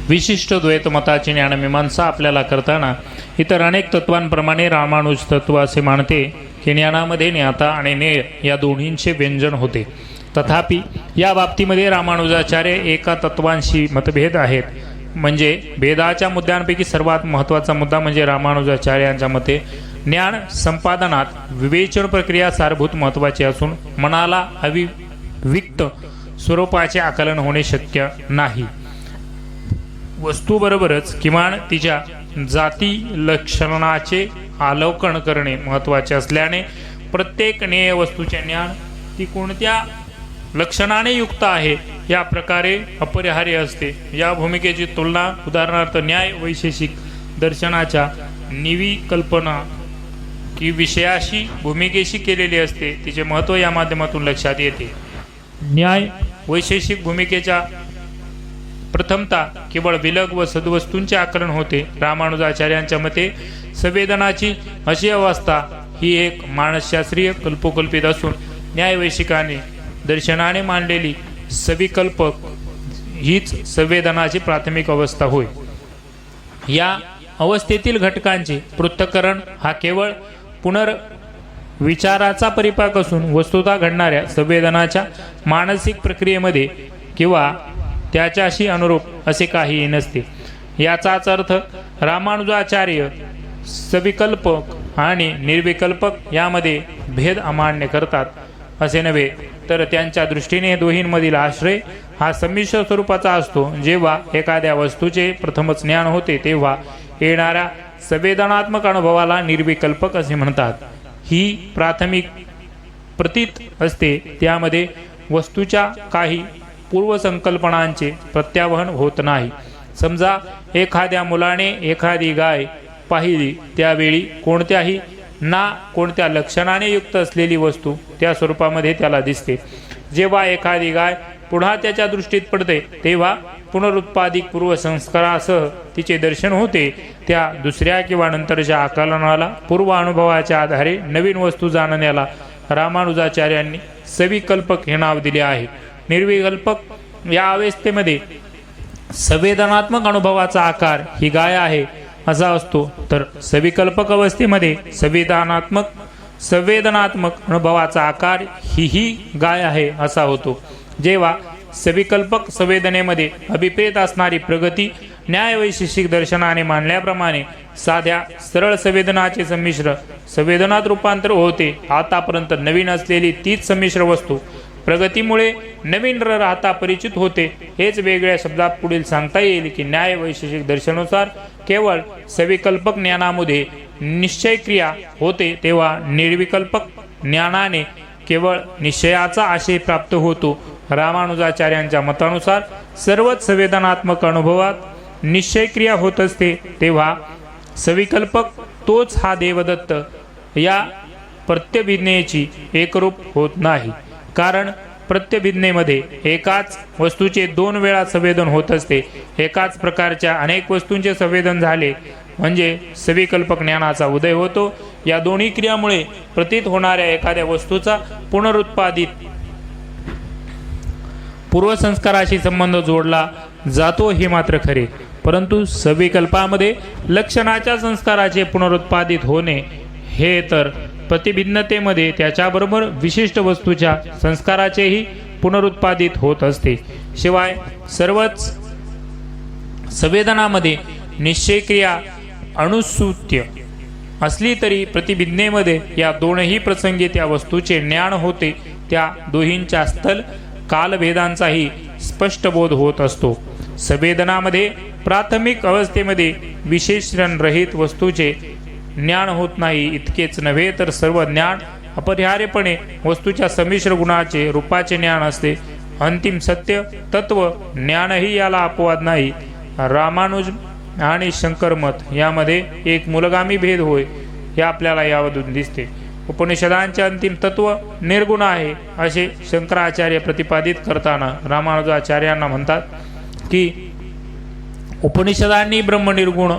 विशिष्ट द्वैत मताची ज्ञानमीमांसा आपल्याला करताना इतर अनेक तत्वांप्रमाणे रामानुज तत्व असे मानते की ज्ञानामध्ये ज्ञाता आणि ज्ञेय या दोन्हींचे व्यंजन होते। तथापि या बाबतीमध्ये रामानुजाचार्य एका तत्वांशी मतभेद आहेत। म्हणजे भेदाच्या मुद्द्यांपैकी सर्वात महत्त्वाचा मुद्दा म्हणजे रामानुजाचार्यांच्या मते ज्ञान संपादनात विवेचन प्रक्रिया सारभूत महत्त्वाची असून मनाला अविविक्त स्वरूपाचे आकलन होणे शक्य नाही। वस्तूबरोबरच किमान तिच्या जाती लक्षणाचे अवलोकन करणे महत्त्वाचे असल्याने प्रत्येक ज्ञेय वस्तूचे ज्ञान ती कोणत्या लक्षणाने युक्त आहे या प्रकारे अपरिहार्य असते। या भूमिकेची तुलना उदाहरणार्थ न्याय वैशेषिक दर्शनाच्या निविकल्पना की विषयाशी भूमिकेशी केलेली असते। तिचे महत्त्व या माध्यमातून लक्षात येते। न्याय वैशेषिक भूमिकेच्या प्रथमता केवळ विलग व सद्वस्तूंचे आकलन होते। रामानुजाचार्यांच्या मते संवेदनाची अशी अवस्था ही एक मानसशास्त्रीय कल्पोकल्पित असून न्यायवैशिकाने दर्शनाने मांडलेली सविकल्पक हीच संवेदनाची प्राथमिक अवस्था होय। या अवस्थेतील घटकांचे पृथक्करण हा केवळ पुनर्विचाराचा परिपाक असून वस्तुतः घडणाऱ्या संवेदनाच्या मानसिक प्रक्रियेमध्ये किंवा त्याच्याशी अनुरूप असे काहीही नसते। याचाच अर्थ रामानुजाचार्य सविकल्पक आणि निर्विकल्पक यामध्ये भेद अमान्य करतात असे नव्हे, तर त्यांच्या दृष्टीने दोहींमधील आश्रय हा संमिश्र स्वरूपाचा असतो। जेव्हा एखाद्या वस्तूचे प्रथमच ज्ञान होते तेव्हा येणाऱ्या संवेदनात्मक अनुभवाला निर्विकल्पक असे म्हणतात। ही प्राथमिक प्रतीत असते, त्यामध्ये वस्तूच्या काही पूर्वसंकल्पनांचे प्रत्यावहन होत नाही। समजा एखाद्या मुलाने एखादी गाय पाहिली, त्यावेळी कोणत्याही ना कोणत्या लक्षणाने युक्त असलेली वस्तू त्या स्वरूपामध्ये त्याला दिसते। जेव्हा एखादी गाय पुन्हा त्याच्या दृष्टीत पडते तेव्हा पुनरुत्पादिक पूर्वसंस्कारासह तिचे दर्शन होते। त्या दुसऱ्या किंवा नंतरच्या आकलनाला पूर्व अनुभवाच्या आधारे नवीन वस्तू जाणण्याला रामानुजाचार्यांनी सविकल्पक हे नाव दिले आहे। निर्विकल्पक या अवस्थेमध्ये संवेदनात्मक अनुभवाचा आकार ही गाय आहे असा असतो, तर सविकल्पक अवस्थेमध्ये संवेदनात्मक अनुभवाचा आकार ही गाय आहे असा होतो। जेव्हा सविकल्पक संवेदनेमध्ये अभिप्रेत असणारी प्रगती न्यायवैशेषिक दर्शनाने मांडल्याप्रमाणे साध्या सरळ संवेदनाचे संमिश्र संवेदनात रूपांतर होते। आतापर्यंत नवीन असलेली तीच संमिश्र वस्तू प्रगतीमुळे नवीन राहता परिचित होते। हेच वेगळ्या शब्दात पुढील सांगता येईल की न्याय वैशेषिक दर्शनानुसार केवळ सविकल्पक ज्ञानामध्ये निश्चय क्रिया होते, तेव्हा निर्विकल्पक ज्ञानाने केवळ निश्चयाचा आशय प्राप्त होतो। रामानुजाचार्यांच्या मतानुसार सर्वच संवेदनात्मक अनुभवात निश्चय क्रिया होत असते, तेव्हा सविकल्पक तोच हा देवदत्त या प्रत्यभिज्ञेची एकरूप होत नाही। कारण प्रत्यभिज्ञेमध्ये एकाच वस्तूचे दोन वेळा संवेदन होत असते। एकाच प्रकारच्या अनेक वस्तूंचे संवेदन झाले म्हणजे सविकल्पक ज्ञानाचा उदय होतो। या दोन्ही क्रियामुळे प्रतीत होणाऱ्या एखाद्या वस्तूचा पुनरुत्पादित पूर्वसंस्काराशी संबंध जोडला जातो हे मात्र खरे, परंतु सविकल्पामध्ये लक्षणाच्या संस्काराचे पुनरुत्पादित होणे हे तर प्रतिभिन्नतेमध्ये त्याच्याबरोबर विशिष्ट वस्तूच्या संस्काराचेही पुनरुत्पादित होत असते। शिवाय सर्वच संवेदनामध्ये निश्चयक्रिया अनुसूत्य असली तरी प्रतिभिज्ञेमध्ये या दोनही प्रसंगी त्या वस्तूचे ज्ञान होते। त्या दोहींच्या स्थल कालभेदांचाही स्पष्ट बोध होत असतो। संवेदनामध्ये प्राथमिक अवस्थेमध्ये विशेषणरहित वस्तूचे ज्ञान होत नाही। इतकेच नव्हे तर सर्व ज्ञान अपरिहार्यपणे वस्तूच्या संमिश्र गुणाचे रूपाचे ज्ञान असते। अंतिम सत्य तत्व ज्ञानही याला अपवाद नाही। रामानुज आणि शंकरमत यामध्ये एक मूलगामी भेद होय हे आपल्याला यावरून दिसते। उपनिषदांचे अंतिम तत्व निर्गुण आहे असे शंकराचार्य प्रतिपादित करताना रामानुजाचार्यांना म्हणतात की उपनिषदांनी ब्रह्म निर्गुण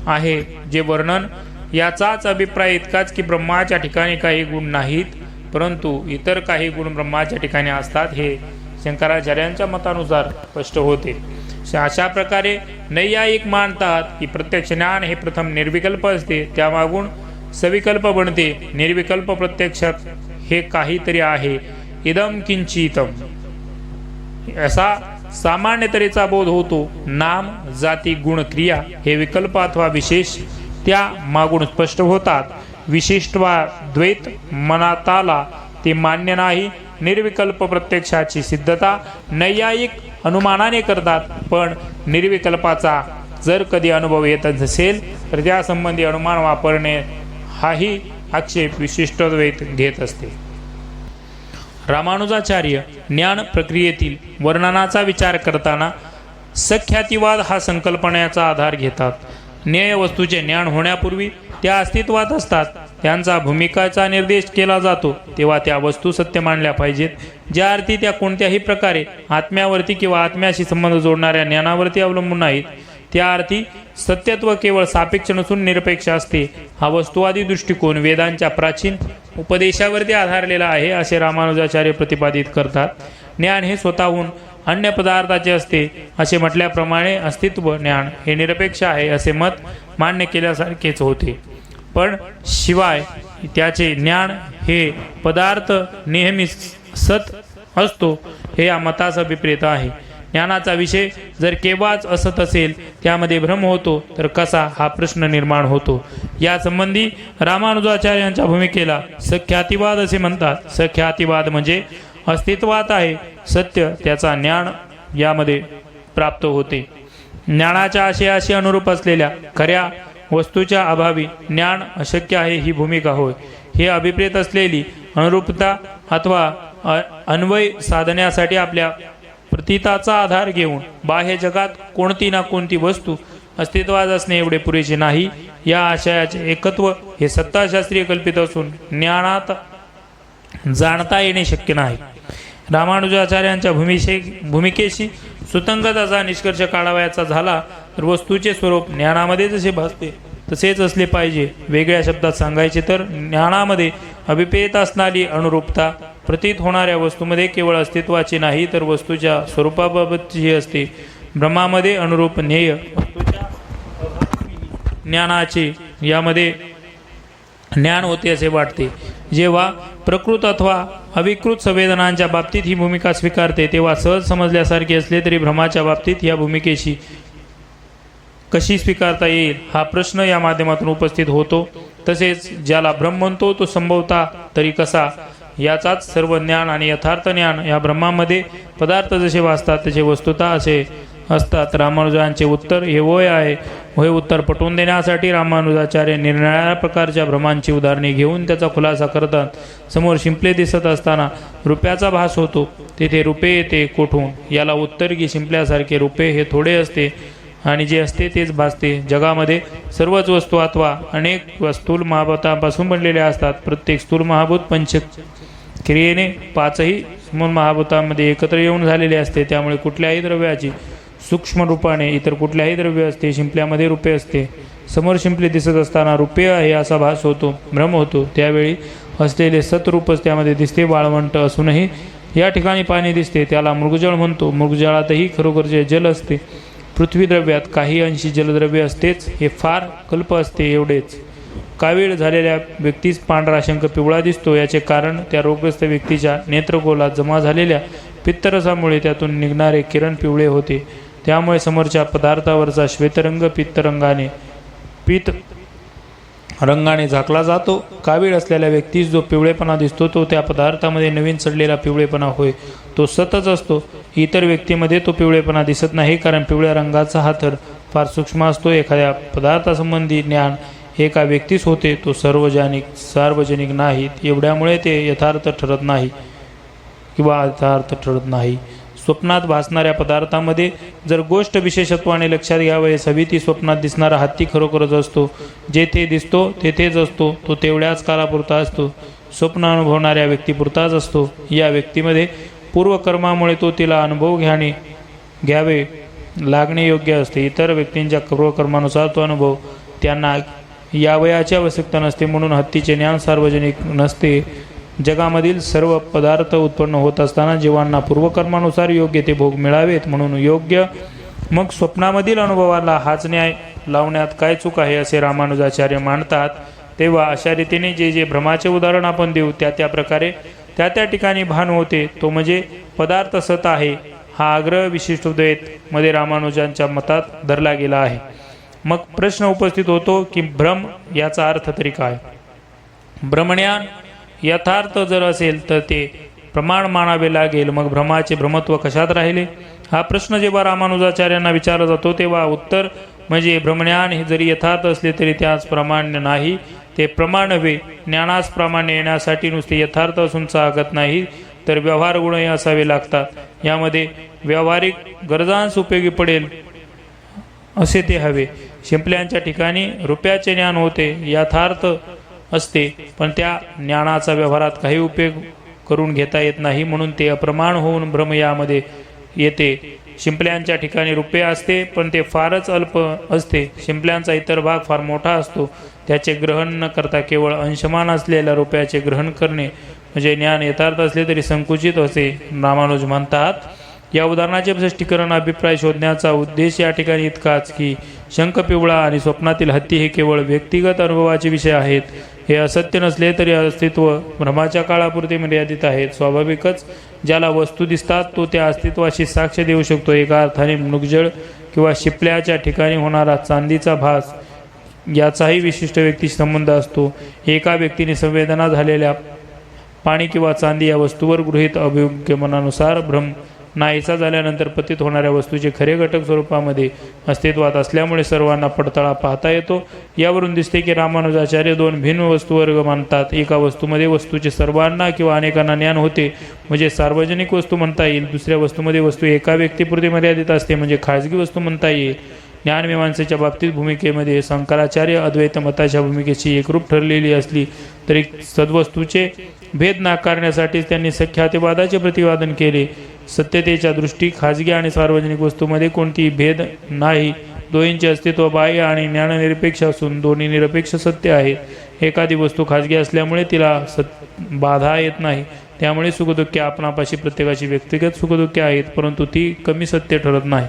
आहे जे वर्णन याचाच अभिप्राय इतकाच की ब्रह्माच्या ठिकाणी काही गुण नाहीत, परंतु इतर काही गुण ब्रह्माच्या ठिकाणी असतात हे शंकराचार्यांच्या मतानुसार स्पष्ट होते। अशा प्रकारे नैयायिक मानतात की प्रत्यक्ष ज्ञान हे प्रथम निर्विकल्प असते, त्यामागून सविकल्प बनते. निर्विकल्प प्रत्यक्षात हे काहीतरी आहे, इदम किंचितम असा सामान्य तऱ्हेचा बोध होतो. नाम, जाती, गुण, क्रिया हे विकल्प अथवा विशेष त्या मागून स्पष्ट होतात. विशिष्ट वा द्वैत मनात आला ते मान्य नाही. निर्विकल्प प्रत्यक्षाची सिद्धता नैयायिक अनुमानाने करतात, पण निर्विकल्पाचा जर कधी अनुभव येत नसेल तर त्यासंबंधी अनुमान वापरणे हाही आक्षेप विशिष्ट द्वैत घेत असते. रामानुजाचार्य ज्ञान प्रक्रियेतील वर्णनाचा विचार करताना सख्यातिवाद हा संकल्पनेचा आधार घेतात. ज्ञेय वस्तूचे ज्ञान होण्यापूर्वी त्या अस्तित्वात असतात. त्यांचा भूमिकाचा निर्देश केला जातो तेव्हा त्या वस्तू सत्य मानल्या पाहिजेत. ज्या अर्थी त्या कोणत्याही प्रकारे आत्म्यावरती किंवा आत्म्याशी संबंध जोडणाऱ्या ज्ञानावरती अवलंबून नाहीत, त्या अर्थी सत्यत्व केवळ सापेक्ष नसून निरपेक्ष असते. हा वस्तुवादी दृष्टिकोन वेदांच्या प्राचीन उपदेशावरती आधारलेला आहे असे रामानुजाचार्य प्रतिपादित करतात. ज्ञान हे स्वतःहून अन्य पदार्थाचे असते असे म्हटल्याप्रमाणे अस्तित्व ज्ञान हे निरपेक्ष आहे असे मत मान्य केल्यासारखेच होते. पण शिवाय त्याचे ज्ञान हे पदार्थ नेहमी सत असतो हे या मताचा विपरीत आहे. ज्ञानाचा विषय जर केव्हाच असत असेल, त्यामध्ये भ्रम होतो तर कसा हा प्रश्न निर्माण होतो. या संबंधी रामानुजाचार्यांच्या भूमिकेला सख्यातिवाद असे म्हणतात. सख्यातिवाद म्हणजे अस्तित्वात आहे सत्य, त्याचा ज्ञान यामध्ये प्राप्त होते. ज्ञानाच्या आशयाशी अनुरूप असलेल्या खऱ्या वस्तूच्या अभावी ज्ञान अशक्य आहे ही भूमिका होय. हे अभिप्रेत असलेली अनुरूपता अथवा अन्वय साधण्यासाठी आपल्या प्रतीताचा आधार घेऊन बाह्य जगात कोणती ना कोणती वस्तू अस्तित्वात असणे एवढे पुरेसे नाही. या आशयाचे एकत्व हे सत्ताशास्त्रीय कल्पित असून ज्ञानात जाणता येणे शक्य नाही. रामानुजाचार्यांच्या भूमिकेशी सुसंगत असा निष्कर्ष काढावयाचा झाला तर वस्तूचे स्वरूप ज्ञानामध्ये जसे भासते तसेच असले पाहिजे. वेगळ्या शब्दात सांगायचे तर ज्ञानामध्ये अभिप्रेत असणारी अनुरूपता प्रतीत होणाऱ्या वस्तूमध्ये केवळ अस्तित्वाची नाही तर वस्तूच्या स्वरूपाबाबतची असते. ब्रह्मामध्ये अनुरूप ज्ञेय वस्तूच्या ज्ञानाचे यामध्ये ज्ञान होते असे वाटते. जेव्हा प्रकृत अथवा अविकृत संवेदनांच्या बाबतीत ही भूमिका स्वीकारते तेव्हा सहज समजल्यासारखे असले तरी भ्रमाच्या बाबतीत या भूमिकेशी कशी स्वीकारता येईल हा प्रश्न या माध्यमातून उपस्थित होतो. तसेच ज्याला भ्रम म्हणतो तो संभवता तरी कसा, याचाच सर्व ज्ञान आणि यथार्थ ज्ञान या ब्रह्मामध्ये पदार्थ जसे वाचतात तसे वस्तुता असे असतात. रामानुजांचे उत्तर हे होय आहे. हे उत्तर पटवून देण्यासाठी रामानुजाचार्य निरनिराळ्या प्रकारच्या भ्रमांची उदाहरणे घेऊन त्याचा खुलासा करतात. समोर शिंपले दिसत असताना रुपयाचा भास होतो, तेथे रुपये येते कोठून. याला उत्तर की शिंपल्यासारखे रुपये हे थोडे असते आणि जे असते तेच भासते. जगामध्ये सर्वच वस्तू अथवा अनेक स्थूल महाभूतांपासून बनलेल्या असतात. प्रत्येक स्थूल महाभूत पंच क्रियेने पाचही स्थूल महाभूतांमध्ये एकत्र येऊन झालेले असते. त्यामुळे कुठल्याही द्रव्याची सूक्ष्म रूपाने इतर कुठल्याही द्रव्य असते. शिंपल्यामध्ये रुपये असते. समोर शिंपले दिसत असताना रुपये आहे असा भास होतो, भ्रम होतो. त्यावेळी असलेले सतरूपच त्यामध्ये दिसते. वाळवंट असूनही या ठिकाणी पाणी दिसते, त्याला मृगजळ म्हणतो. मृगजळातही खरोखरचे जल असते. पृथ्वी द्रव्यात काही अंशी जलद्रव्य असतेच, हे फार कल्प असते एवढेच. कावीळ झालेल्या व्यक्तीस पांढरा शंख पिवळा दिसतो. याचे कारण त्या रोगग्रस्त व्यक्तीच्या नेत्रगोलात जमा झालेल्या पित्तरसामुळे त्यातून निघणारे किरण पिवळे होते. त्यामुळे समोरच्या पदार्थावरचा श्वेतरंग पीत रंगाने झाकला जातो. कावीळ असलेल्या व्यक्तीस जो पिवळेपणा दिसतो तो त्या पदार्थामध्ये नवीन चढलेला पिवळेपणा होय, तो सतच असतो. इतर व्यक्तीमध्ये तो पिवळेपणा दिसत नाही, कारण पिवळ्या रंगाचा हा थर फार सूक्ष्म असतो. एखाद्या पदार्थासंबंधी ज्ञान एका व्यक्तीस होते, तो सार्वजनिक नाहीत. एवढ्यामुळे ते यथार्थ ठरत नाही किंवा यथार्थ ठरत नाही. स्वप्नात भासणाऱ्या पदार्थामध्ये जर गोष्ट विशेषत्वाने लक्षात घ्यावयास हवी ती स्वप्नात दिसणारा हत्ती खरोखरच असतो. जेथे दिसतो तेथेच असतो. तो तेवढ्याच कालापुरता असतो. स्वप्न अनुभवणाऱ्या व्यक्तीपुरताच असतो. या व्यक्तीमध्ये पूर्वकर्मामुळे तो तिला अनुभव घ्यावे लागणे योग्य असते. इतर व्यक्तींच्या पूर्वकर्मानुसार तो अनुभव त्यांना यावयाची आवश्यकता नसते. म्हणून हत्तीचे ज्ञान सार्वजनिक नसते. जगामधील सर्व पदार्थ उत्पन्न होत असताना जीवांना पूर्वकर्मानुसार योग्य ते भोग मिळावेत म्हणून योग्य मग स्वप्नामधील अनुभवाला हाच न्याय लावण्यात काय चूक आहे असे रामानुजाचार्य मांडतात। तेव्हा अशा रीतीने जे जे भ्रमाचे उदाहरण आपण देऊ त्या प्रकारे त्या ठिकाणी भान होते, तो म्हणजे पदार्थ सत आहे, हा आग्रह विशिष्ट द्वैत मध्ये रामानुजांच्या मतात धरला गेला आहे। मग प्रश्न उपस्थित होतो की भ्रम याचा अर्थ तरी काय? भ्रमज्ञान यथार्थ जर असेल तर ते प्रमाण मानावे लागेल, मग भ्रमाचे भ्रमत्व कशात राहिले? हा प्रश्न जेव्हा रामानुजाचार्यांना विचारला जातो तेव्हा उत्तर म्हणजे भ्रमज्ञान हे जरी यथार्थ असले तरी त्याच प्रामाण्य नाही, ते प्रमाण नव्हे। ज्ञानास प्रामाण्य येण्यासाठी नुसते यथार्थ असून चालत नाही, तर व्यवहार गुणही असावे लागतात। यामध्ये व्यावहारिक गरजांस उपयोगी पडेल असे ते हवे। शिंपल्यांच्या ठिकाणी रुपयाचे ज्ञान होते, यथार्थ असते, पण त्या ज्ञानाचा व्यवहारात काही उपयोग करून घेता येत नाही, म्हणून ते अप्रमाण होऊन भ्रम यामध्ये येते। शिंपल्यांच्या ठिकाणी रुपये असते, पण ते फारच अल्प असते। शिंपल्यांचा इतर भाग फार मोठा असतो, त्याचे ग्रहण न करता केवळ अंशमान असलेल्या रुपयाचे ग्रहण करणे म्हणजे ज्ञान यथार्थ असले तरी संकुचित असे रामानुज म्हणतात। या उदाहरणाचे स्पष्टीकरण अभिप्राय शोधण्याचा उद्देश या ठिकाणी इतकाच की शंख पिवळा आणि स्वप्नातील हत्ती हे केवळ व्यक्तिगत अनुभवाचे विषय आहेत। हे असत्य नसले तरी अस्तित्व भ्रमाच्या काळापुरते मर्यादित आहेत। स्वाभाविकच ज्याला वस्तू दिसतात तो त्या अस्तित्वाशी साक्ष देऊ शकतो। एका अर्थाने मृगजळ किंवा शिंपल्याच्या ठिकाणी होणारा चांदीचा भास याचाही विशिष्ट व्यक्तीशी संबंध असतो। एका व्यक्तीने संवेदना झालेल्या पाणी किंवा चांदी या वस्तूवर गृहीत अभिगमनानुसार भ्रम नाहीसा झाल्यानंतर पतित होणाऱ्या वस्तूचे खरे घटक स्वरूपामध्ये अस्तित्वात असल्यामुळे सर्वांना पडताळा पाहता येतो। यावरून दिसते की रामानुजाचार्य दोन भिन्न वस्तुवर्ग मानतात। एका वस्तूमध्ये वस्तूचे सर्वांना किंवा अनेकांना ज्ञान होते म्हणजे सार्वजनिक वस्तू म्हणता येईल। दुसऱ्या वस्तूमध्ये वस्तू एका व्यक्तीपुरती मर्यादित असते म्हणजे खाजगी वस्तू म्हणता येईल। ज्ञानमीमांसेच्या बाबतीत भूमिकेमध्ये शंकराचार्य अद्वैत मताच्या भूमिकेची एकरूप ठरलेली असली तरी सद्वस्तूचे भेद नाकारण्यासाठीच त्यांनी सख्यातिवादाचे प्रतिपादन केले। सत्यतेच्या दृष्टी खाजगी आणि सार्वजनिक वस्तूमध्ये कोणतीही भेद नाही। दोन्हींचे अस्तित्व बाह्य आणि ज्ञाननिरपेक्ष असून दोन्ही निरपेक्ष सत्य आहेत। एखादी वस्तू खाजगी असल्यामुळे तिला बाधा येत नाही, त्यामुळे सुखदुःखे आपणापाशी प्रत्येकाची व्यक्तिगत सुखदुःखे आहेत, परंतु ती कमी सत्य ठरत नाही।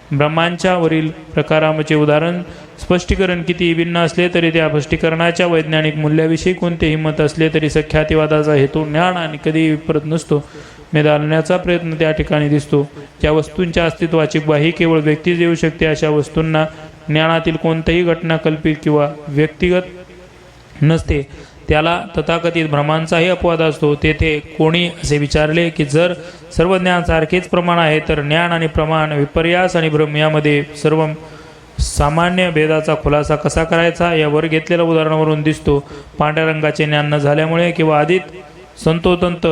ब्रह्मांच्या वरील प्रकारांचे उदाहरण स्पष्टीकरण किती भिन्न असले तरी त्या स्पष्टीकरणाच्या वैज्ञानिक मूल्याविषयी कोणतेही मत असले तरी सख्यातिवादाचा हेतू ज्ञान आणि कधीही विपरीत नसतो। मेदालण्याचा प्रयत्न त्या ठिकाणी दिसतो। ज्या वस्तूंच्या अस्तित्वाची ग्वाही केवळ व्यक्तीच देऊ शकते अशा वस्तूंना ज्ञानातील कोणतीही घटना कल्पित किंवा व्यक्तिगत नसते, त्याला तथाकथित भ्रमांचाही अपवाद असतो। तेथे कोणी असे विचारले की जर सर्व ज्ञान सारखेच प्रमाण आहे तर ज्ञान आणि प्रमाण, विपर्यास आणि भ्रम यामध्ये सर्व सामान्य भेदाचा खुलासा कसा करायचा? यावर घेतलेल्या उदाहरणावरून दिसतो। पांढऱ्या रंगाचे ज्ञान न झाल्यामुळे किंवा आधीत संतोतंत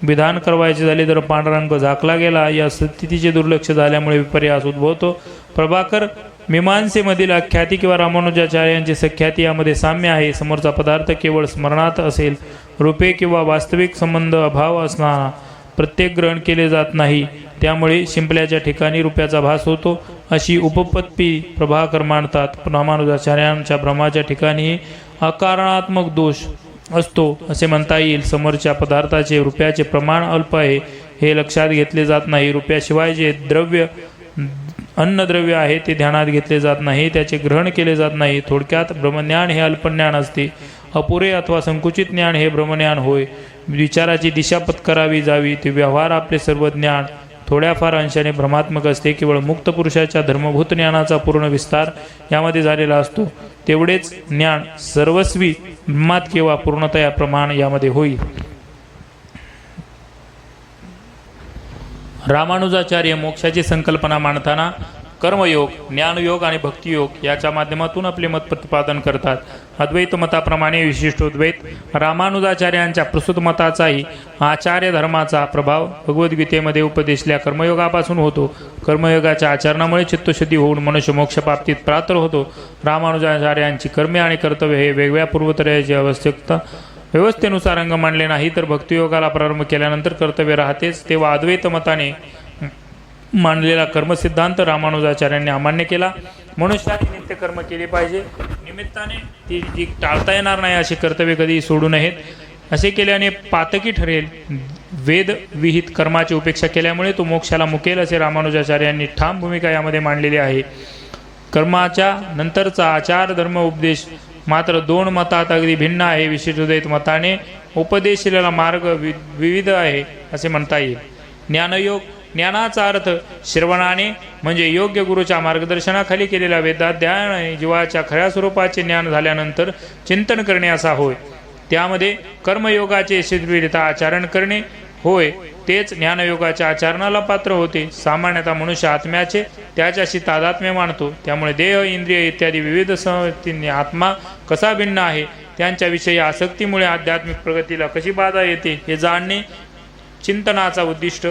विधान करवायचे झाले तर पांढरा रंग झाकला गेला, या स्थितीचे दुर्लक्ष झाल्यामुळे विपर्यास उद्भवतो। प्रभाकर मीमांसेमधील आख्याती किंवा रामानुजाचार्यांची सख्याती यामध्ये साम्य आहे। समोरचा पदार्थ केवळ स्मरणात असेल, रूपे किंवा वास्तविक संबंध अभाव असताना प्रत्येक ग्रहण केले जात नाही, त्यामुळे शिंपल्याच्या ठिकाणी रूपाचा भास होतो अशी उपपत्ती प्रभाकर मांडतात। रामानुजाचार्यांच्या भ्रमाच्या ठिकाणी अकारणात्मक दोष असतो असे म्हणता येईल। समोरच्या पदार्थाचे रूपाचे प्रमाण अल्प आहे हे लक्षात घेतले जात नाही। रूपाशिवाय जे द्रव्य अन्नद्रव्य आहे ते ध्यानात घेतले जात नाही, त्याचे ग्रहण केले जात नाही। थोडक्यात ब्रह्मज्ञान हे अल्पज्ञान असते, अपुरे अथवा संकुचित ज्ञान हे ब्रह्मज्ञान होय। विचाराची दिशा पत्करावी जावी ते व्यवहार आपले सर्व ज्ञान थोड्याफार अंशाने भ्रमात्मक असते। केवळ मुक्त पुरुषाच्या धर्मभूत ज्ञानाचा पूर्ण विस्तार यामध्ये झालेला असतो, तेवढेच ज्ञान सर्वस्वी ब्रह्मात किंवा पूर्णतया प्रमाण यामध्ये होईल। रामानुजाचार्य मोक्षाची संकल्पना मांडताना कर्मयोग, ज्ञानयोग आणि भक्तियोग याच्या माध्यमातून आपले मत प्रतिपादन करतात। अद्वैत मताप्रमाणे विशिष्टोद्वैत रामानुजाचार्यांच्या प्रस्तुत मताचाही आचार्य धर्माचा प्रभाव भगवद्गीतेमध्ये उपदेशल्या कर्मयोगापासून होतो। कर्मयोगाच्या आचरणामुळे चित्तशुद्धी होऊन मनुष्य मोक्षप्राप्तीत पात्र होतो। रामानुजाचार्यांची कर्मे आणि कर्तव्य हे वेगवेगळ्या पूर्वतराची व्यवस्थेनुसार अंग मानले नाही तर भक्तियोगाला प्रारंभ केल्यानंतर कर्तव्य राहतेच। तेव्हा अद्वैत मताने मांडलेला कर्मसिद्धांत रामानुजाचार्यांनी अमान्य केला। मनुष्याने नित्य कर्म केले पाहिजे, निमित्ताने ती जी टाळता येणार नाही अशी कर्तव्य कधी सोडू नयेत। असे केल्याने पातकी ठरेल। वेद विहित कर्माची उपेक्षा केल्यामुळे तो मोक्षाला मुकेल असे रामानुजाचार्यांनी ठाम भूमिका यामध्ये मांडलेली आहे. कर्माच्या नंतरचा आचार धर्म उपदेश मात्र दोन मतात अगदी भिन्न आहे. विशिष्टद्वैत मताने उपदेशिलेला मार्ग विविध आहे असे म्हणता येईल. ज्ञानयोग, ज्ञानाचा अर्थ श्रवणाने म्हणजे योग्य गुरुच्या मार्गदर्शनाखाली केलेल्या वेदाध्ययनाने जीवाच्या खऱ्या स्वरूपाचे ज्ञान झाल्यानंतर चिंतन करणे असा होय. त्यामध्ये कर्मयोगाचे यशस्वीरित्या आचरण करणे होय. तेच ज्ञानयोगाच्या आचरणाला पात्र होते. सामान्यतः मनुष्य आत्म्याचे त्याच्याशी तादात्म्य मानतो. त्यामुळे देह, इंद्रिय इत्यादी विविध संस्थितींनी आत्मा कसा भिन्न आहे, त्यांच्याविषयी आसक्तीमुळे आध्यात्मिक प्रगतीला कशी बाधा येते हे जाणणे चिंतनाचा उद्दिष्ट.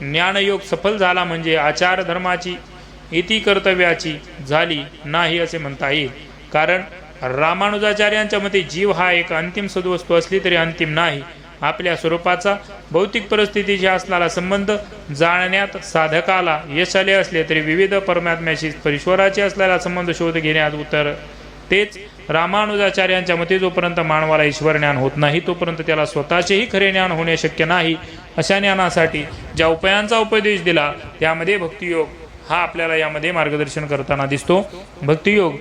ज्ञानयोग सफल झाला म्हणजे आचार धर्माची इति कर्तव्याची झाली नाही असे म्हणता येईल. कारण रामानुजाचार्यांच्या मते जीव हा एक अंतिम सद्वस्तू असली तरी अंतिम नाही. आपल्या स्वरूपाचा भौतिक परिस्थितीशी असणारा संबंध जाणण्यात साधकाला यश आले असले तरी विविध परमात्म्याशी परमेश्वराचे असलेला संबंध शोध घेण्यात उत्तर तेच. रामानुजाचार्यांच्या मते जोपर्यंत मानवाला ईश्वर ज्ञान होत नाही तोपर्यंत त्याला स्वतःचेही खरे ज्ञान होणे शक्य नाही. अशा ज्ञानासाठी ज्या उपायांचा उपदेश दिला त्यामध्ये भक्तियोग हा आपल्याला यामध्ये मार्गदर्शन करताना दिसतो. भक्तियोग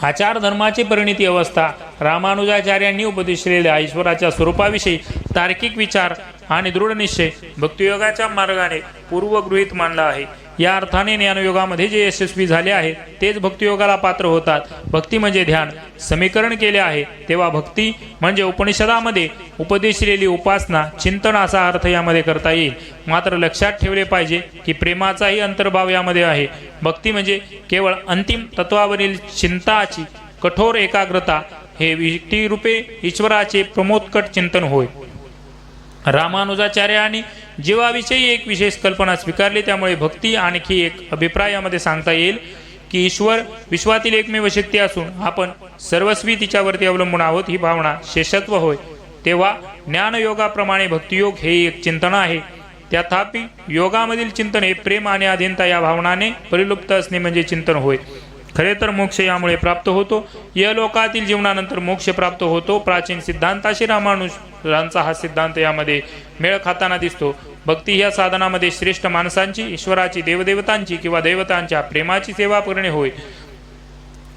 आचार धर्माची परिणिती अवस्था रामानुजाचार्यांनी उपदेशिलेल्या ईश्वराच्या स्वरूपाविषयी तार्किक विचार आणि दृढ निश्चय भक्तियोगाच्या मार्गाने पूर्वगृहीत मानला आहे. या अर्थाने ज्ञानयोगामध्ये जे यशस्वी झाले आहेत तेच भक्तियोगाला पात्र होतात. भक्ती म्हणजे ध्यान समीकरण केले आहे तेव्हा भक्ती म्हणजे उपनिषदामध्ये उपदेशिलेली उपासना चिंतन असा अर्थ यामध्ये करता येईल. मात्र लक्षात ठेवले पाहिजे की प्रेमाचाही अंतर्भाव यामध्ये आहे. भक्ती म्हणजे केवळ अंतिम तत्वावरील चिंताची कठोर एकाग्रता हे व्यक्तिरूपे ईश्वराचे प्रमोदकट चिंतन होय. रामानुजाचार्यांनी जीवाविषयी एक विशेष कल्पना स्वीकारली. त्यामुळे भक्ती आणखी एक अभिप्रायामध्ये सांगता येईल की ईश्वर विश्वातील एकमेव शक्ती असून आपण सर्वस्वी तिच्यावरती अवलंबून आहोत ही भावना शेषत्व होय. तेव्हा ज्ञानयोगाप्रमाणे भक्तियोग हे एक चिंतन आहे. तथापि योगामधील चिंतन हे प्रेम आणि अधीनता या भावनाने परिलुप्त असणे म्हणजे चिंतन होय. खरे तर मोक्ष यामुळे प्राप्त होतो. या लोकातील जीवनानंतर मोक्ष प्राप्त होतो. प्राचीन सिद्धांताशी रामानुजांचा हा सिद्धांत यामध्ये मेळ खाताना दिसतो. भक्ती ह्या साधनामध्ये श्रेष्ठ माणसांची, ईश्वराची, देवदेवतांची किंवा देवतांच्या प्रेमाची सेवा करणे होय.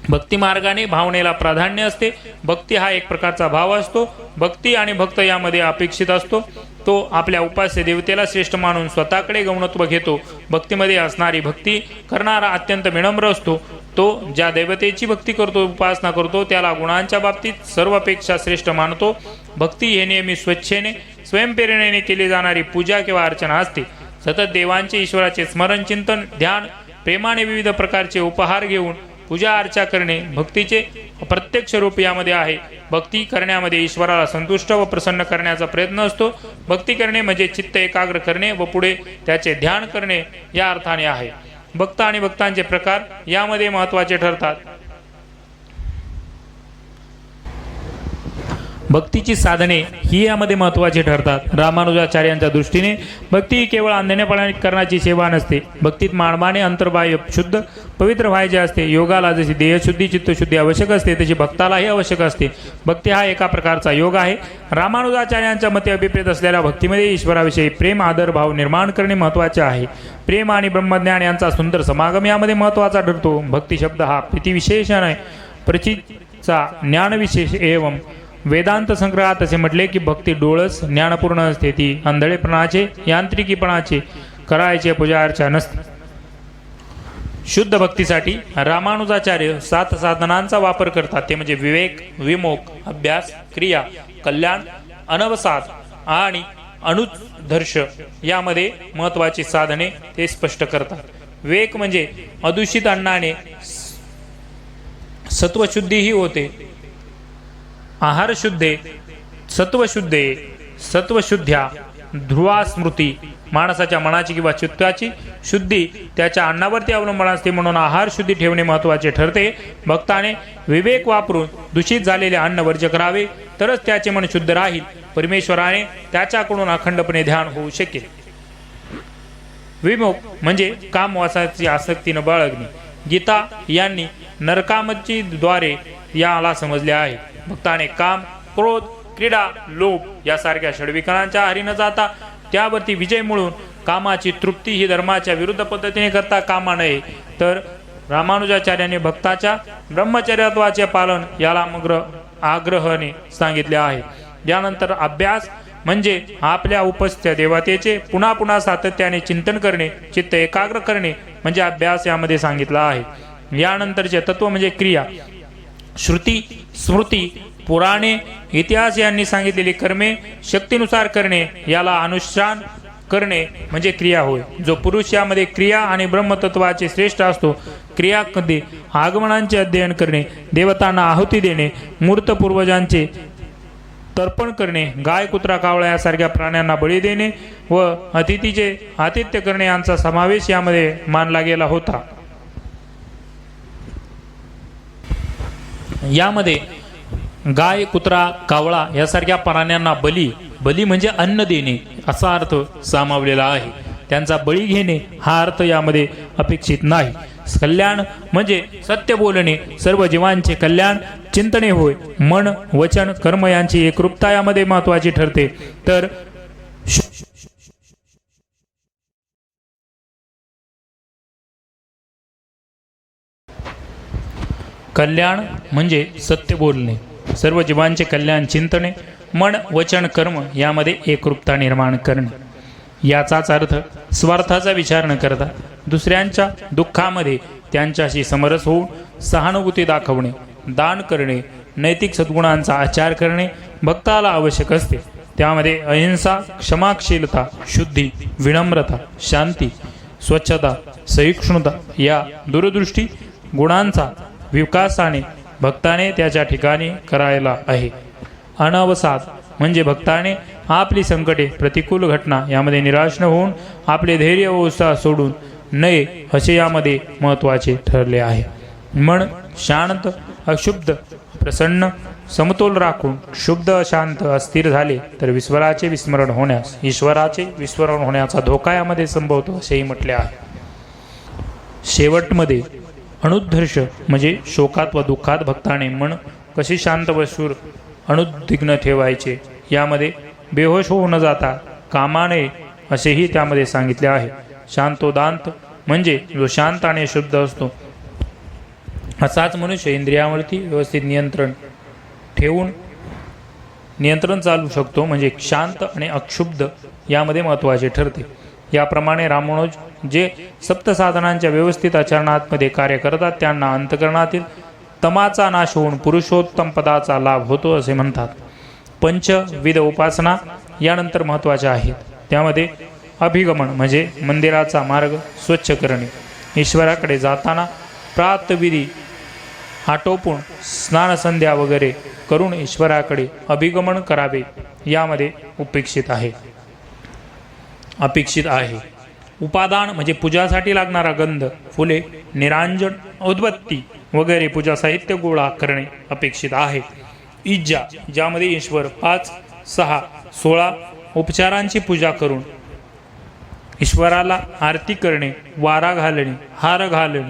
भक्ती मार्गाने भावनेला प्राधान्य असते. भक्ती हा एक प्रकारचा भाव असतो. भक्ती आणि भक्त यामध्ये अपेक्षित असतो. तो आपल्या उपास्य देवतेला श्रेष्ठ मानून स्वतःकडे गौणत्व घेतो. भक्तीमध्ये असणारी भक्ती करणारा अत्यंत विनम्र असतो. तो ज्या देवतेची भक्ती करतो, उपासना करतो त्याला गुणांच्या बाबतीत सर्वापेक्षा श्रेष्ठ मानतो. भक्ती हे नेहमी स्वच्छेने स्वयंप्रेरणेने केली जाणारी पूजा किंवा अर्चना असते. सतत देवांचे, ईश्वराचे स्मरण, चिंतन, ध्यान, प्रेमाने विविध प्रकारचे उपहार घेऊन पूजा अर्चा करणे भक्तीचे प्रत्यक्ष रूप यामध्ये आहे. भक्ती करण्यामध्ये ईश्वराला संतुष्ट व प्रसन्न करण्याचा प्रयत्न असतो. भक्ती करणे म्हणजे चित्त एकाग्र करणे व पुढे त्याचे ध्यान करणे या अर्थाने आहे. भक्त आणि भक्तांचे प्रकार यामध्ये महत्त्वाचे ठरतात. भक्तीची साधने ही यामध्ये महत्त्वाची ठरतात. रामानुजाचार्यांच्या दृष्टीने भक्ती ही केवळ अंधनेपणाने करण्याची सेवा नसते. भक्तीत मानवाने अंतर्बाह्य शुद्ध पवित्र व्हायचे असते. योगाला जशी देहशुद्धी चित्तशुद्धी आवश्यक असते तशी भक्तालाही आवश्यक असते. भक्ती हा एका प्रकारचा योग आहे. रामानुजाचार्यांच्या मते अभिप्रेत असलेल्या भक्तीमध्ये ईश्वराविषयी प्रेम आदर भाव निर्माण करणे महत्त्वाचे आहे. प्रेम आणि ब्रह्मज्ञान यांचा सुंदर समागम यामध्ये महत्त्वाचा ठरतो. भक्ती शब्द हा प्रीतिविशेषण आहे. प्रचितचा ज्ञानविशेष एवं वेदांत संग्रहात असे म्हटले की भक्ती डोळस ज्ञानपूर्ण असते. ती आंधळेपणाचे यांत्रिकीपणाचे करायचे पूजा अर्चा नसते. शुद्ध भक्तीसाठी रामानुजाचार्य 7 साधनांचा वापर करतात. ते म्हणजे विवेक, विमोक, अभ्यास, क्रिया, कल्याण, अनवसाद आणि अनुदर्श यामध्ये महत्त्वाची साधने ते स्पष्ट करतात. विवेक म्हणजे अदूषित अन्नाने सत्वशुद्धीही होते. आहार शुद्धे सत्वशुद्धे सत्वशुद्ध्या ध्रुवा स्मृती माणसाच्या मनाची किंवा चित्ताची शुद्धी त्याच्या अन्नावरती अवलंबून असते. म्हणून आहार शुद्धी ठेवणे महत्त्वाचे ठरते. भक्ताने विवेक वापरून दूषित झालेले अन्न वर्ज्य करावे तरच त्याचे मन शुद्ध राहील. परमेश्वराने त्याच्याकडून अखंडपणे ध्यान होऊ शकेल. विमुख म्हणजे कामवासाची आसक्ती न बाळगणे. गीता यांनी नरकामची द्वारे याला समजले आहे. भक्ताने काम, क्रोध, क्रीडा, लोभ यासारख्या षड्विकारांच्या आहारी न जाता त्यावरती विजय मिळवून कामाची तृप्ती ही धर्माच्या विरुद्ध पद्धतीने करता कामा नये. तर रामानुजाचार्यांनी भक्ताच्या ब्रह्मचर्यत्वाचे पालन याला मग आग्रहाने सांगितले आहे. यानंतर अभ्यास म्हणजे आपल्या उपस्थित देवतेचे पुन्हा पुन्हा सातत्याने चिंतन करणे, चित्त एकाग्र करणे म्हणजे अभ्यास यामध्ये सांगितला आहे. यानंतरचे तत्व म्हणजे क्रिया. श्रुती, स्मृती, पुराणे, इतिहास यांनी सांगितलेली कर्मे शक्तीनुसार करणे याला अनुष्ठान करणे म्हणजे क्रिया होय. जो पुरुष यामध्ये क्रिया आणि ब्रह्मतत्वाचे श्रेष्ठ असतो, क्रियामध्ये आगमनांचे अध्ययन करणे, देवतांना आहुती देणे, मूर्त पूर्वजांचे तर्पण करणे, गाय, कुत्रा, कावळा यासारख्या प्राण्यांना बळी देणे व अतिथीचे आतिथ्य करणे यांचा समावेश यामध्ये मानला गेला होता. यामध्ये गाय, कुत्रा, कावळा यासारख्या प्राण्यांना बली म्हणजे अन्न देणे असा अर्थ सामावलेला आहे. त्यांचा बळी घेणे हा अर्थ यामध्ये अपेक्षित नाही. कल्याण म्हणजे सत्य बोलणे, सर्व जीवांचे कल्याण चिंतने होय. मन, वचन, कर्म यांची एकरूपता यामध्ये महत्वाची ठरते. तर कल्याण म्हणजे सत्य बोलणे, सर्व जीवांचे कल्याण चिंतने, मन, वचन, कर्म यामध्ये एकरूपता निर्माण करणे. याचाच अर्थ स्वार्थाचा विचार न करता दुसऱ्यांच्या दुःखामध्ये त्यांच्याशी समरस होऊन सहानुभूती दाखवणे, दान करणे, नैतिक सद्गुणांचा आचार करणे भक्ताला आवश्यक असते. त्यामध्ये अहिंसा, क्षमाशीलता, शुद्धी, विनम्रता, शांती, स्वच्छता, सहिष्णुता या दूरदृष्टी गुणांचा विकासाने भक्ताने त्याच्या ठिकाणी करायला आहे. अनवसाद म्हणजे भक्ताने आपली संकटे, प्रतिकूल घटना यामध्ये निराश न होऊन आपले धैर्य व उत्साह सोडून नये असे यामध्ये महत्त्वाचे ठरले आहे. मन शांत, अशुद्ध, प्रसन्न, समतोल राखून शुद्ध, शांत, अस्थिर झाले तर ईश्वराचे विस्मरण होण्याचा धोका यामध्ये संभवतो असेही म्हटले आहे. शेवटमध्ये अनुद्धर्ष म्हणजे शोकात व दुःखात भक्ताने मन कशी शांत व शूर अनुद्विग्न ठेवायचे यामध्ये बेहोश होऊ न जाता कामा नये असेही त्यामध्ये सांगितले आहे. शांतोदांत म्हणजे जो शांत आणि शुद्ध असतो असाच मनुष्य इंद्रियावरती व्यवस्थित नियंत्रण चालू शकतो, म्हणजे शांत आणि अक्षुब्ध यामध्ये महत्त्वाचे ठरते. याप्रमाणे रामानुज जे सप्तसाधनांच्या व्यवस्थित आचरणामध्ये कार्य करतात त्यांना अंतकरणातील तमाचा नाश होऊन पुरुषोत्तम पदाचा लाभ होतो असे म्हणतात. पंचविध उपासना यानंतर महत्त्वाच्या आहेत. त्यामध्ये अभिगमन म्हणजे मंदिराचा मार्ग स्वच्छ करणे, ईश्वराकडे जाताना प्रातविधी आटोपून स्नानसंध्या वगैरे करून ईश्वराकडे अभिगमन करावे यामध्ये अपेक्षित आहे. उपादान म्हणजे पूजासाठी लागणारा गंध, फुले, निरांजन, उदबत्ती वगैरे पूजा साहित्य गोळा करणे अपेक्षित आहे. इज्जा ज्यामध्ये ईश्वर 5, 6, 16 उपचारांची पूजा करून ईश्वराला आरती करणे, वारा घालणे, हार घालणे,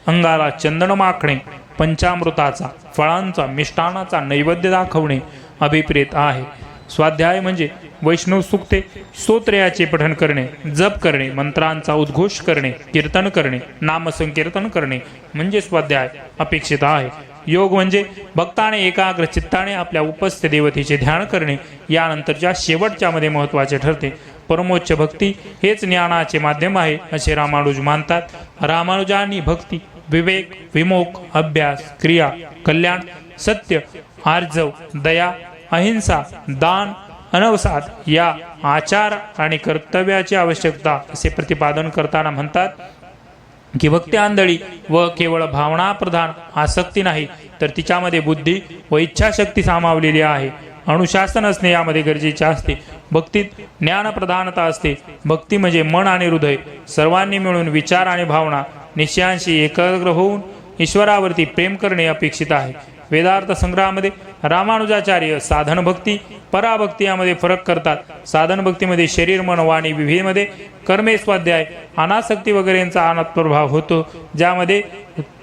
अंगाला चंदन माखणे, पंचामृताचा, फळांचा, मिष्टानाचा नैवेद्य दाखवणे अभिप्रेत आहे. स्वाध्याय म्हणजे वैष्णव सूक्ते, स्तोत्रयाचे पठण करणे, जप करणे, मंत्रांचा उद्घोष करणे, कीर्तन करणे, नामसंकीर्तन करणे म्हणजे स्वाध्याय अपेक्षित आहे. योग म्हणजे भक्ताने एकाग्र चित्ताने आपल्या उपस्थित देवतेचे ध्यान करणे यानंतरच्या शेवटच्यामध्ये महत्त्वाचे ठरते. परमोच्च भक्ती हेच ज्ञानाचे माध्यम आहे असे रामानुज मानतात. रामानुजांनी भक्ती, विवेक, विमोक, अभ्यास, क्रिया, कल्याण, सत्य, आर्जव, दया, अहिंसा, दान, अनवसाद या आचार आणि कर्तव्याची आवश्यकता असे प्रतिपादन करताना म्हणतात की भक्ती आंधळी व केवळ भावना प्रधान आसक्ती नाही तर तिच्यामध्ये बुद्धी व इच्छाशक्ती सामावलेली आहे. अनुशासन असणे यामध्ये गरजेचे असते. भक्तीत ज्ञानप्रधानता असते. भक्ती म्हणजे मन आणि हृदय सर्वांनी मिळून विचार आणि भावना निश्चयांशी एकाग्र होऊन ईश्वरावरती प्रेम करणे अपेक्षित आहे. वेदार्थ संग्रहामध्ये रामानुजाचार्य साधन भक्ती पराभक्ती यामध्ये फरक करतात। साधन भक्तीमध्ये शरीर मन वाणी विभेमध्ये कर्मे स्वाध्याय अनासक्ती वगैरेंचा अनात्प्रभाव होतो, ज्यामध्ये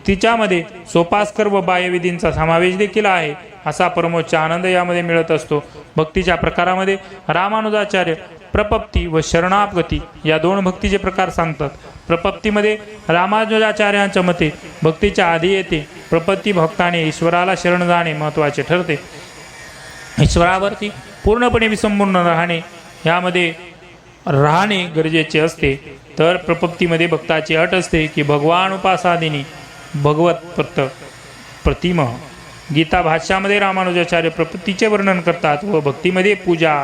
तिच्यामध्ये सोपास्कर व बाह्यविधींचा समावेश देखील आहे। असा परमोच्च आनंद यामध्ये मिळत असतो। भक्तीच्या प्रकारामध्ये रामानुजाचार्य प्रपत्ती व शरणागती या दोन भक्तीचे प्रकार सांगतात। प्रपत्तीमध्ये रामानुजाचार्यांच्या मते भक्तीच्या आधी येते प्रपत्ती। भक्ताने ईश्वराला शरण जाणे महत्त्वाचे ठरते। ईश्वरावरती पूर्णपणे विसंपूर्ण राहणे राहणे गरजेचे असते। तर प्रपत्तीमध्ये भक्ताची अट असते की भगवान उपासादिनी भगवत प्रतिम। गीता भाष्यामध्ये रामानुजाचार्य प्रपत्तीचे वर्णन करतात व भक्तीमध्ये पूजा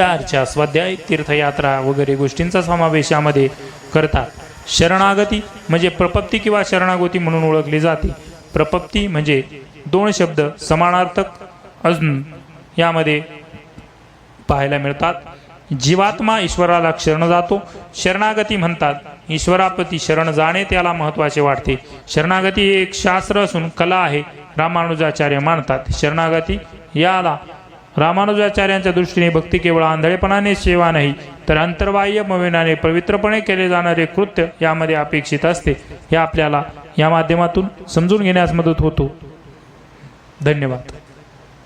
अर्चा स्वाध्याय तीर्थयात्रा वगैरे गोष्टींचा समावेश यामध्ये करतात। शरणागती म्हणजे प्रपत्ती किंवा शरणागती म्हणून ओळखली जाते। प्रपत्ती म्हणजे दोन शब्द समानार्थक अजून यामध्ये पाहायला मिळतात। जीवात्मा ईश्वराला शरण जातो। शरणागती म्हणतात ईश्वराप्रती शरण जाणे त्याला महत्त्वाचे वाटते। शरणागती ही एक शास्त्र असून कला आहे रामानुजाचार्य मानतात। शरणागती याला रामानुजाचार्यांच्या दृष्टीने भक्ती केवळ आंधळेपणाने सेवा नाही तर अंतर्बाह्य मविनाने पवित्रपणे केले जाणारे कृत्य यामध्ये अपेक्षित असते। हे आपल्याला या माध्यमातून समजून घेण्यास मदत होतो। धन्यवाद।